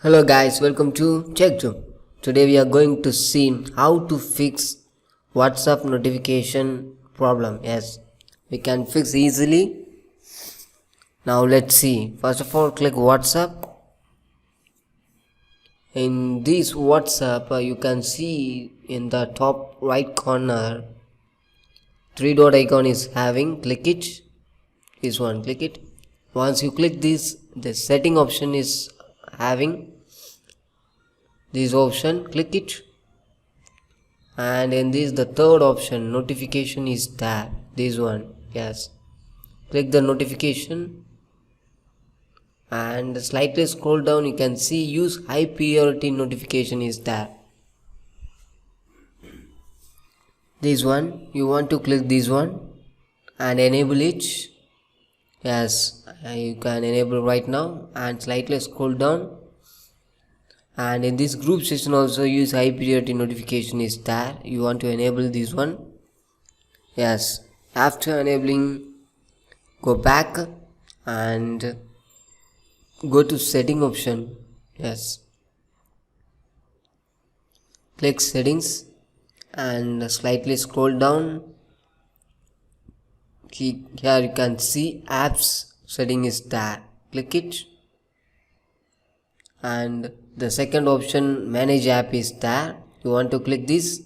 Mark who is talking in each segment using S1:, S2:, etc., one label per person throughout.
S1: Hello guys, welcome to Check Zoom. Today we are going to see how to fix WhatsApp notification problem. Yes, we can fix easily. Now let's see. First of all, click WhatsApp. In this WhatsApp, you can see in the top right corner, three dot icon is having. Click it. This one, click it. Once you click this, the setting option is having this option. Click it, and in this the third option, notification, is there. This one, yes, click the notification and slightly scroll down. You can see use high priority notification is there. This one, you want to click this one and enable it. Yes, you can enable right now, and slightly scroll down. And in this group session also use high priority notification is there. You want to enable this one. Yes, after enabling, go back and go to setting option. Yes, click settings and slightly scroll down. Here you can see apps setting is there. Click it, and the second option, manage app, is there. You want to click this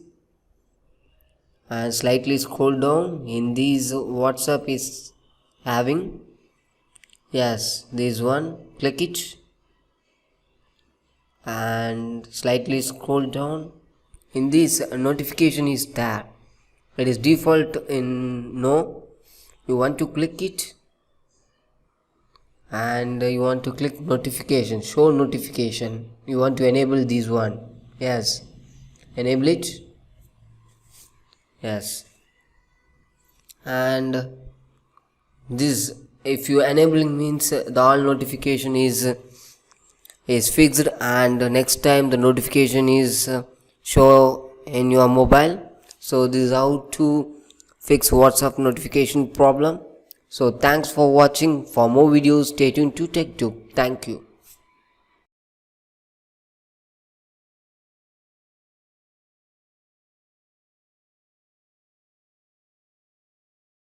S1: and slightly scroll down. In these WhatsApp is having, yes, this one, click it and slightly scroll down. In this notification is there. It is default in no. You want to click it and you want to click notification, show notification. You want to enable this one. Yes, enable it. Yes, and this, if you enabling, means the all notification is fixed, and next time the notification is show in your mobile. So this is how to fix WhatsApp notification problem. So thanks for watching. For more videos, stay tuned to TechTube. Thank you.